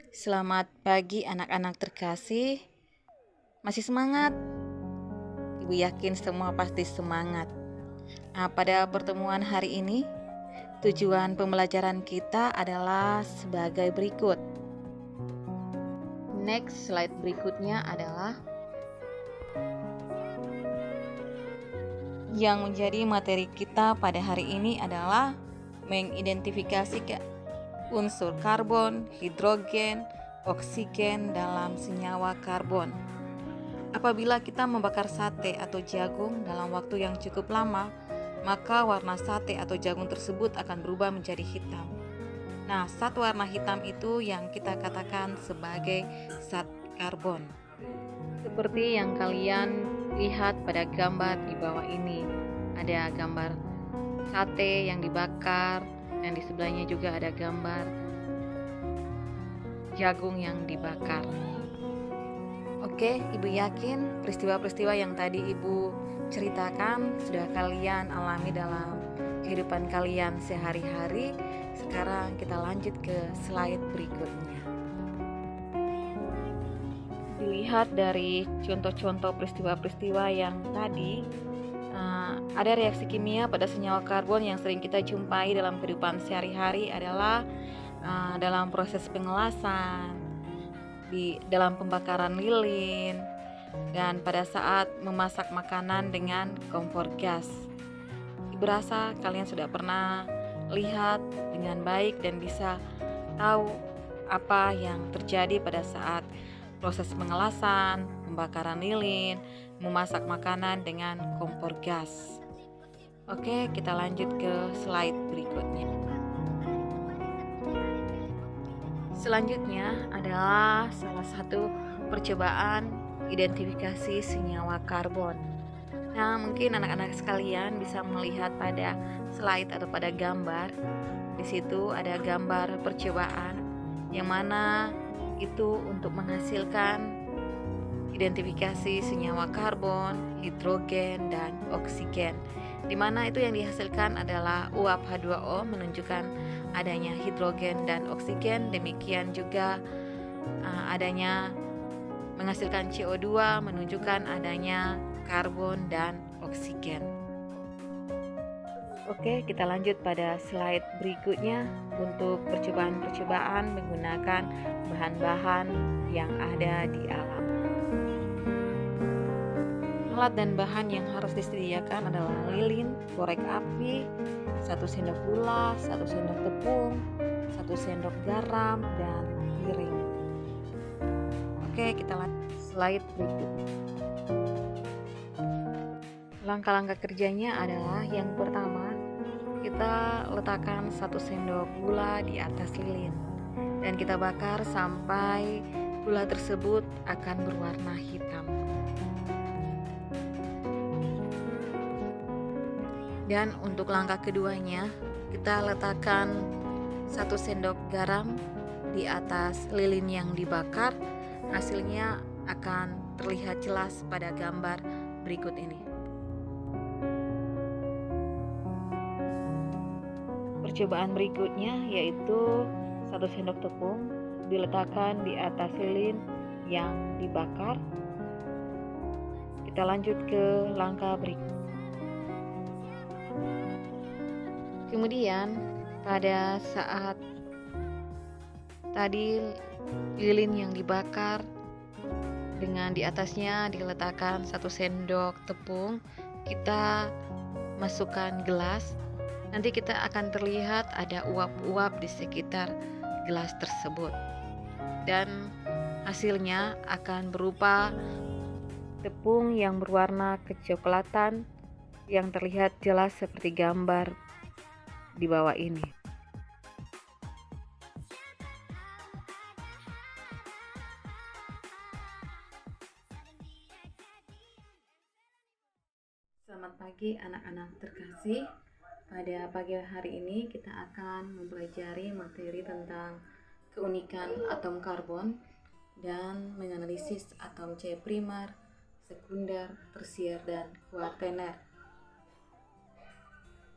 Selamat pagi anak-anak terkasih. Masih semangat? Ibu yakin semua pasti semangat. Pada pertemuan hari ini, tujuan pembelajaran kita adalah sebagai berikut. Next slide berikutnya adalah yang menjadi materi kita pada hari ini adalah mengidentifikasi unsur karbon, hidrogen, oksigen dalam senyawa karbon. Apabila kita membakar sate atau jagung dalam waktu yang cukup lama, maka warna sate atau jagung tersebut akan berubah menjadi hitam. Nah, zat warna hitam itu yang kita katakan sebagai zat karbon. Seperti yang kalian lihat pada gambar di bawah ini. Ada gambar sate yang dibakar, dan di sebelahnya juga ada gambar jagung yang dibakar. Oke, Ibu yakin peristiwa-peristiwa yang tadi Ibu ceritakan sudah kalian alami dalam kehidupan kalian sehari-hari. Sekarang kita lanjut ke slide berikutnya. Dilihat dari contoh-contoh peristiwa-peristiwa yang tadi, ada reaksi kimia pada senyawa karbon yang sering kita jumpai dalam kehidupan sehari-hari adalah dalam proses pengelasan, dalam pembakaran lilin, dan pada saat memasak makanan dengan kompor gas. Ibu rasa kalian sudah pernah lihat dengan baik dan bisa tahu apa yang terjadi pada saat proses pengelasan, pembakaran lilin, memasak makanan dengan kompor gas. Oke, kita lanjut ke slide berikutnya. Selanjutnya adalah salah satu percobaan identifikasi senyawa karbon. Nah, mungkin anak-anak sekalian bisa melihat pada slide atau pada gambar. Di situ ada gambar percobaan yang mana itu untuk menghasilkan identifikasi senyawa karbon, hidrogen, dan oksigen. Di mana itu yang dihasilkan adalah uap H2O menunjukkan adanya hidrogen dan oksigen. Demikian juga adanya menghasilkan CO2 menunjukkan adanya karbon dan oksigen. Oke, kita lanjut pada slide berikutnya untuk percobaan-percobaan menggunakan bahan-bahan yang ada di alam. Alat dan bahan yang harus disediakan adalah lilin, korek api, 1 sendok gula, 1 sendok tepung, 1 sendok garam, dan piring. Oke, kita lanjut slide berikutnya. Langkah-langkah kerjanya adalah yang pertama, kita letakkan 1 sendok gula di atas lilin dan kita bakar sampai gula tersebut akan berwarna hitam. Dan untuk langkah keduanya, kita letakkan 1 sendok garam di atas lilin yang dibakar. Hasilnya akan terlihat jelas pada gambar berikut ini. Percobaan berikutnya yaitu 1 sendok tepung diletakkan di atas lilin yang dibakar. Kita lanjut ke langkah berikutnya. Kemudian pada saat tadi lilin yang dibakar dengan di atasnya diletakkan 1 sendok tepung, kita masukkan gelas. Nanti kita akan terlihat ada uap-uap di sekitar gelas tersebut. Dan hasilnya akan berupa tepung yang berwarna kecoklatan yang terlihat jelas seperti gambar di bawah ini. Selamat pagi anak-anak terkasih. Pada pagi hari ini kita akan mempelajari materi tentang keunikan atom karbon dan menganalisis atom C primer, sekunder, tersier, dan kuaterner.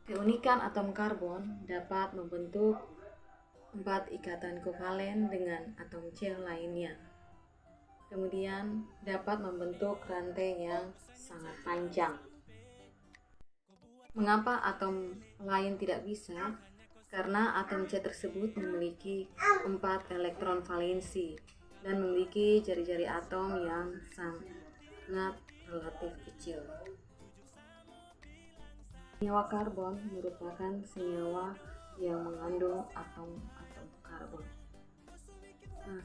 Keunikan atom karbon dapat membentuk 4 ikatan kovalen dengan atom C lainnya. Kemudian dapat membentuk rantai yang sangat panjang. Mengapa atom lain tidak bisa? Karena atom C tersebut memiliki 4 elektron valensi dan memiliki jari-jari atom yang sangat relatif kecil. Senyawa karbon merupakan senyawa yang mengandung atom-atom karbon.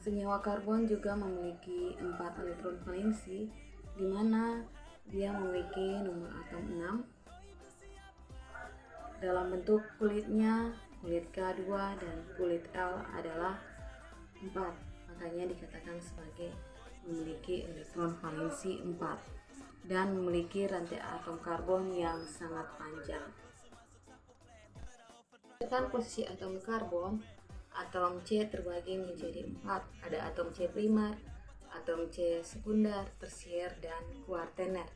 Senyawa karbon juga memiliki 4 elektron valensi, di mana dia memiliki nomor atom 6 dalam bentuk kulitnya. Kulit K2 dan kulit L adalah 4, makanya dikatakan sebagai memiliki elektron valensi 4 dan memiliki rantai atom karbon yang sangat panjang. Berdasarkan posisi atom karbon, atom C terbagi menjadi 4. Ada atom C primer, atom C sekunder, tersier, dan kuartener.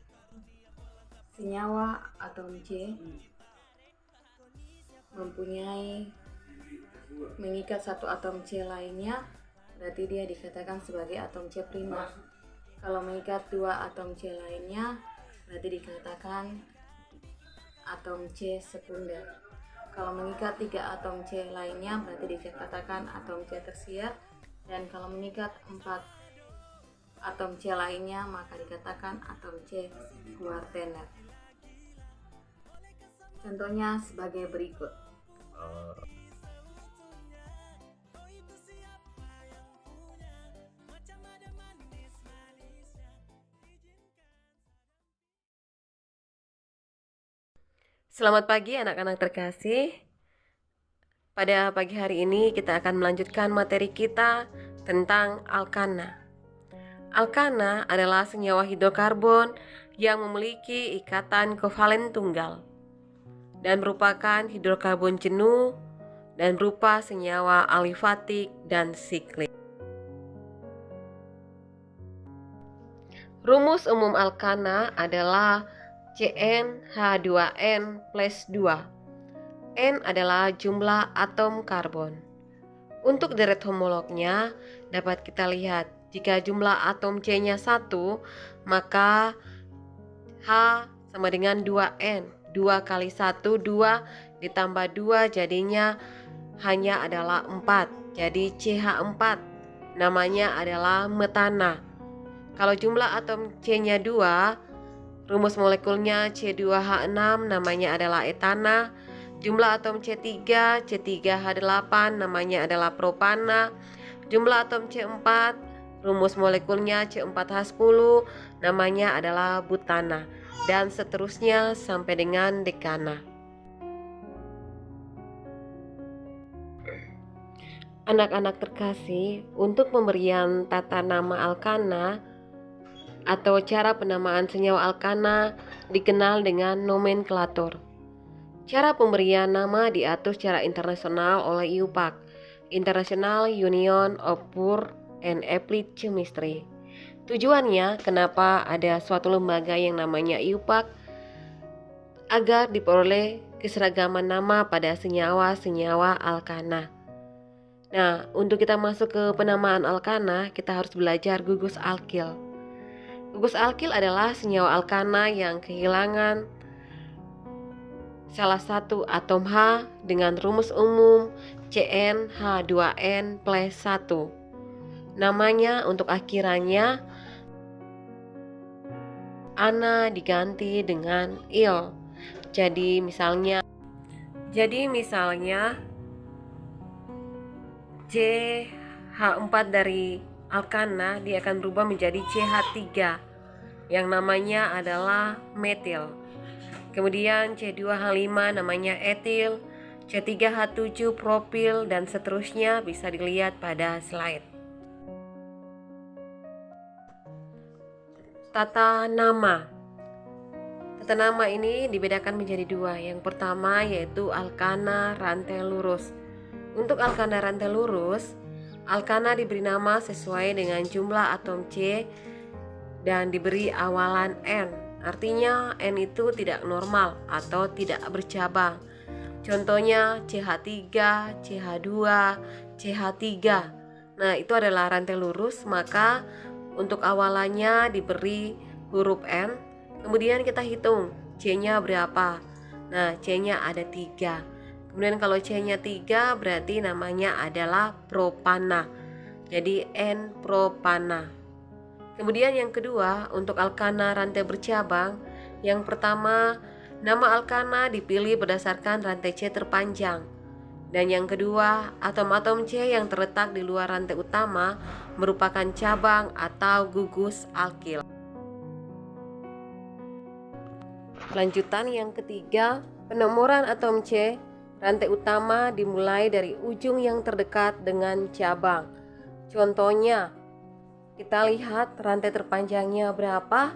Senyawa atom C mengikat satu atom C lainnya, berarti dia dikatakan sebagai atom C primer. Kalau mengikat 2 atom C lainnya, berarti dikatakan atom C sekunder. Kalau mengikat 3 atom C lainnya, berarti dikatakan atom C tersier. Dan kalau mengikat 4 atom C lainnya, maka dikatakan atom C kuartener. Contohnya sebagai berikut. Selamat pagi anak-anak terkasih. Pada pagi hari ini kita akan melanjutkan materi kita tentang alkana. Alkana adalah senyawa hidrokarbon yang memiliki ikatan kovalen tunggal dan merupakan hidrokarbon jenuh dan berupa senyawa alifatik dan siklik. Rumus umum alkana adalah CnH2n plus 2. N adalah jumlah atom karbon. Untuk deret homolognya dapat kita lihat, jika jumlah atom C-nya 1, maka H sama dengan 2N. 2 kali 1, 2 ditambah 2 jadinya hanya adalah 4. Jadi CH4 namanya adalah metana. Kalau jumlah atom C-nya 2, rumus molekulnya C2H6 namanya adalah etana. Jumlah atom C3, C3H8 namanya adalah propana. Jumlah atom C4, rumus molekulnya C4H10 namanya adalah butana. Dan seterusnya sampai dengan dekana. Anak-anak terkasih, untuk pemberian tata nama alkana atau cara penamaan senyawa alkana dikenal dengan nomenklatur. Cara pemberian nama diatur secara internasional oleh IUPAC, International Union of Pure and Applied Chemistry. Tujuannya kenapa ada suatu lembaga yang namanya IUPAC? Agar diperoleh keseragaman nama pada senyawa-senyawa alkana. Nah, untuk kita masuk ke penamaan alkana, kita harus belajar gugus alkil. Gugus alkil adalah senyawa alkana yang kehilangan salah satu atom H dengan rumus umum CnH2n plus 1. Namanya untuk akhirannya ana diganti dengan il. Jadi misalnya CH4 dari alkana dia akan berubah menjadi CH3 yang namanya adalah metil. Kemudian C2H5 namanya etil, C3H7 propil, dan seterusnya bisa dilihat pada slide. Tata nama. Tata nama ini dibedakan menjadi 2. Yang pertama yaitu alkana rantai lurus. Untuk alkana rantai lurus, alkana diberi nama sesuai dengan jumlah atom C dan diberi awalan N. Artinya N itu tidak normal atau tidak bercabang. Contohnya CH3, CH2, CH3. Nah, itu adalah rantai lurus, maka untuk awalannya diberi huruf N. Kemudian kita hitung C-nya berapa. Nah, C-nya ada 3. Kemudian kalau C-nya 3 berarti namanya adalah propana. Jadi N-propana. Kemudian yang kedua, untuk alkana rantai bercabang, yang pertama, nama alkana dipilih berdasarkan rantai C terpanjang. Dan yang kedua, atom-atom C yang terletak di luar rantai utama merupakan cabang atau gugus alkil. Lanjutan yang ketiga, penomoran atom C rantai utama dimulai dari ujung yang terdekat dengan cabang. Contohnya, kita lihat rantai terpanjangnya berapa.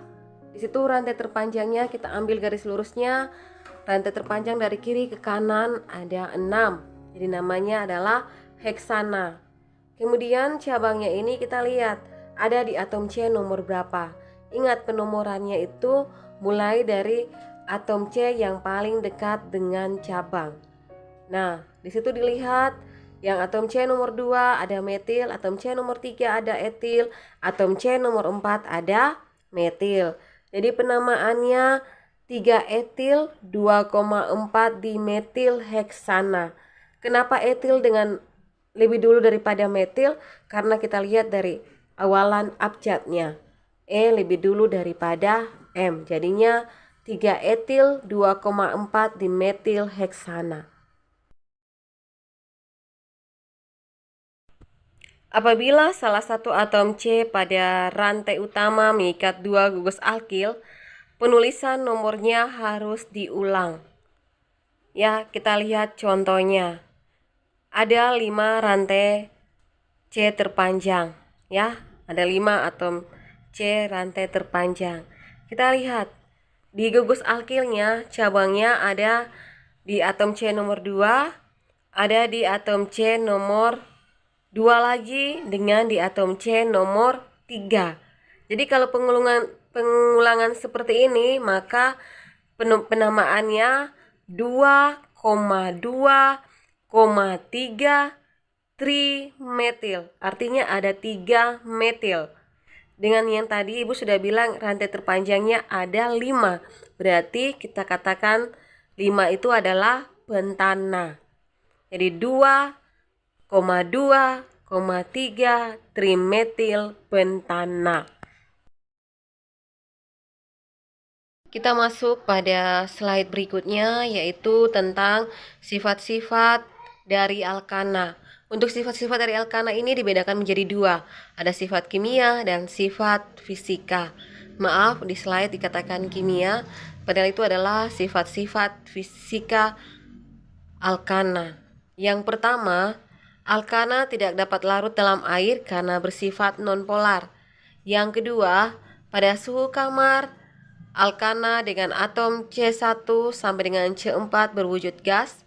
Di situ rantai terpanjangnya kita ambil garis lurusnya. Rantai terpanjang dari kiri ke kanan ada 6. Jadi namanya adalah heksana. Kemudian cabangnya ini kita lihat ada di atom C nomor berapa. Ingat penomorannya itu mulai dari atom C yang paling dekat dengan cabang. Nah, di situ dilihat yang atom C nomor 2 ada metil, atom C nomor 3 ada etil, atom C nomor 4 ada metil. Jadi penamaannya 3 etil 2,4 dimetil heksana. Kenapa etil dengan lebih dulu daripada metil? Karena kita lihat dari awalan abjadnya. E lebih dulu daripada M. Jadinya 3 etil 2,4 dimetil heksana. Apabila salah satu atom C pada rantai utama mengikat 2 gugus alkil, penulisan nomornya harus diulang. Ya, kita lihat contohnya. Ada 5 rantai C terpanjang, ya. Ada 5 atom C rantai terpanjang. Kita lihat di gugus alkilnya, cabangnya ada di atom C nomor 2, ada di atom C nomor 2 lagi dengan di atom C nomor 3. Jadi kalau pengulangan seperti ini, maka penamaannya 2,2,3 trimetil. Artinya ada 3 metil. Dengan yang tadi Ibu sudah bilang rantai terpanjangnya ada 5. Berarti kita katakan 5 itu adalah pentana. Jadi 2,2,3 trimetil pentana. Kita masuk pada slide berikutnya, yaitu tentang sifat-sifat dari alkana. Untuk sifat-sifat dari alkana ini dibedakan menjadi 2. Ada sifat kimia dan sifat fisika. Maaf, di slide dikatakan kimia, padahal itu adalah sifat-sifat fisika alkana. Yang pertama, alkana tidak dapat larut dalam air karena bersifat nonpolar. Yang kedua, pada suhu kamar, alkana dengan atom C1 sampai dengan C4 berwujud gas,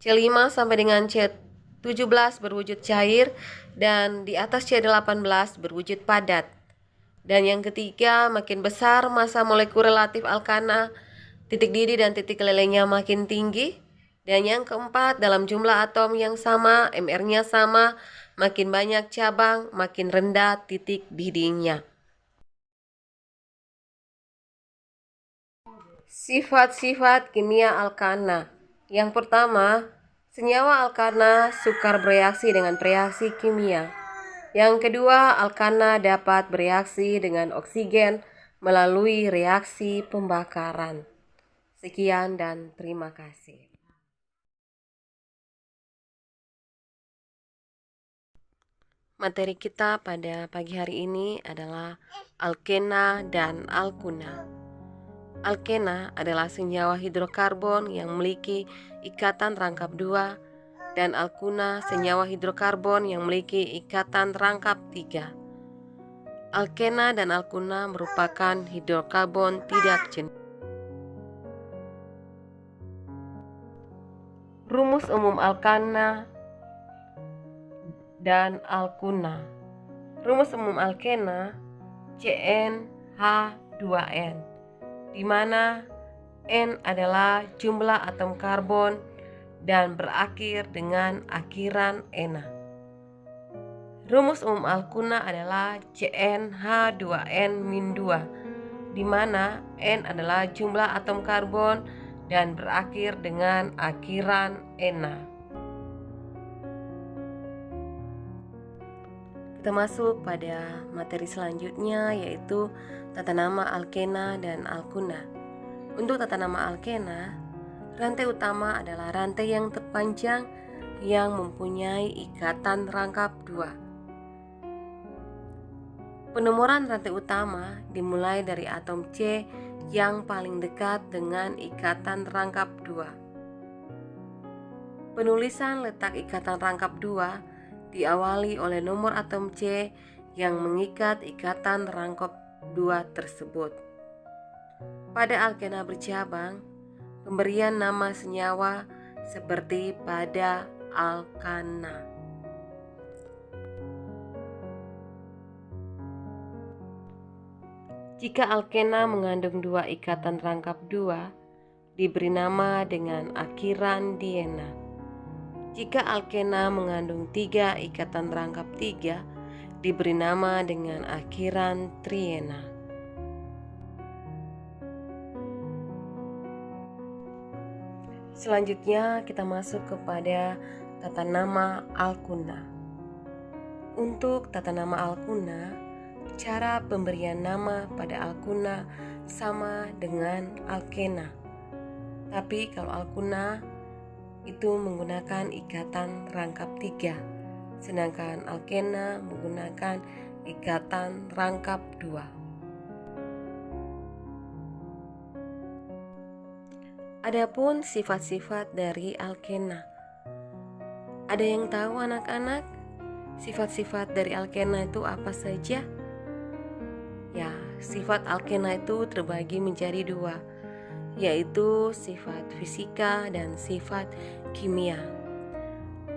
C5 sampai dengan C17 berwujud cair, dan di atas C18 berwujud padat. Dan yang ketiga, makin besar massa molekul relatif alkana, titik didih dan titik kelilingnya makin tinggi. Dan yang keempat, dalam jumlah atom yang sama, MR-nya sama, makin banyak cabang, makin rendah titik didihnya. Sifat-sifat kimia alkana. Yang pertama, senyawa alkana sukar bereaksi dengan reaksi kimia. Yang kedua, alkana dapat bereaksi dengan oksigen melalui reaksi pembakaran. Sekian dan terima kasih. Materi kita pada pagi hari ini adalah alkena dan alkuna. Alkena adalah senyawa hidrokarbon yang memiliki ikatan rangkap 2, dan alkuna senyawa hidrokarbon yang memiliki ikatan rangkap 3. Alkena dan alkuna merupakan hidrokarbon tidak jenis. Rumus umum alkana dan alkuna. Rumus umum alkena CnH2n, di mana N adalah jumlah atom karbon dan berakhir dengan akhiran ena. Rumus umum alkuna adalah CnH2n-2, di mana N adalah jumlah atom karbon dan berakhir dengan akhiran ena. Kita masuk pada materi selanjutnya, yaitu tata nama alkena dan alkuna. Untuk tata nama alkena, rantai utama adalah rantai yang terpanjang yang mempunyai ikatan rangkap 2. Penomoran rantai utama dimulai dari atom C yang paling dekat dengan ikatan rangkap 2. Penulisan letak ikatan rangkap 2 diawali oleh nomor atom C yang mengikat ikatan rangkap 2 tersebut. Pada alkena bercabang, pemberian nama senyawa seperti pada alkana. Jika alkena mengandung 2 ikatan rangkap 2, diberi nama dengan akhiran diena. Jika alkena mengandung 3 ikatan rangkap 3, diberi nama dengan akhiran triena. Selanjutnya kita masuk kepada tata nama alkuna. Untuk tata nama alkuna, cara pemberian nama pada alkuna sama dengan alkena. Tapi kalau alkuna itu menggunakan ikatan rangkap 3, sedangkan alkena menggunakan ikatan rangkap 2. Adapun sifat-sifat dari alkena. Ada yang tahu anak-anak? Sifat-sifat dari alkena itu apa saja? Ya, sifat alkena itu terbagi menjadi 2, yaitu sifat fisika dan sifat kimia.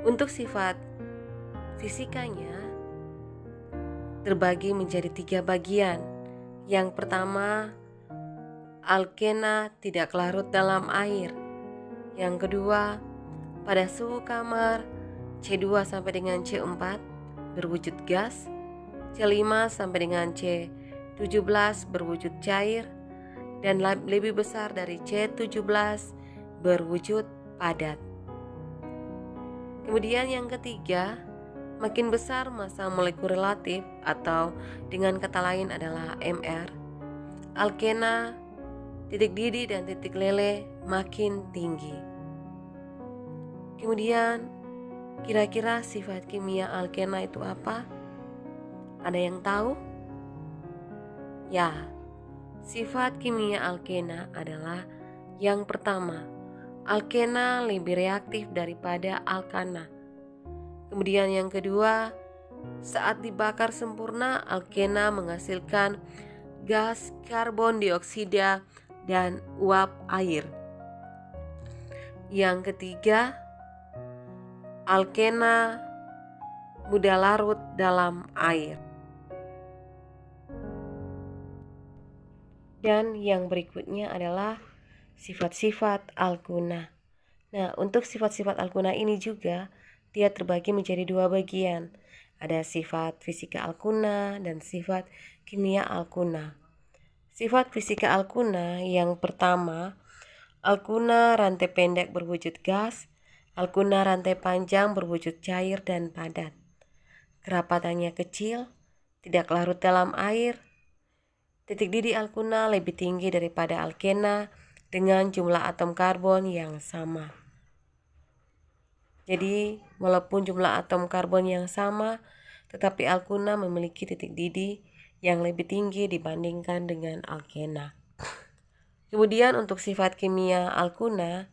Untuk sifat fisikanya terbagi menjadi 3 bagian. Yang pertama, alkena tidak larut dalam air. Yang kedua, pada suhu kamar C2 sampai dengan C4 berwujud gas, C5 sampai dengan C17 berwujud cair, dan lebih besar dari C17 berwujud padat. Kemudian yang ketiga, makin besar massa molekul relatif atau dengan kata lain adalah MR, alkena, titik didih dan titik lele makin tinggi. Kemudian kira-kira sifat kimia alkena itu apa? Ada yang tahu? Ya, sifat kimia alkena adalah yang pertama, alkena lebih reaktif daripada alkana. Kemudian yang kedua, saat dibakar sempurna, alkena menghasilkan gas karbon dioksida dan uap air. Yang ketiga, alkena mudah larut dalam air. Dan yang berikutnya adalah sifat-sifat alkuna. Nah, untuk sifat-sifat alkuna ini juga dia terbagi menjadi 2 bagian. Ada sifat fisika alkuna dan sifat kimia alkuna. Sifat fisika alkuna yang pertama, alkuna rantai pendek berwujud gas, alkuna rantai panjang berwujud cair dan padat. Kerapatannya kecil, tidak larut dalam air. Titik didih alkuna lebih tinggi daripada alkena dengan jumlah atom karbon yang sama. Jadi, walaupun jumlah atom karbon yang sama, tetapi alkuna memiliki titik didih yang lebih tinggi dibandingkan dengan alkena. Kemudian untuk sifat kimia alkuna,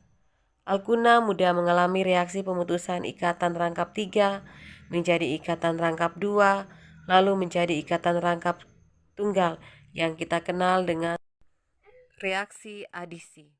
alkuna mudah mengalami reaksi pemutusan ikatan rangkap 3 menjadi ikatan rangkap 2, lalu menjadi ikatan rangkap tunggal yang kita kenal dengan reaksi adisi.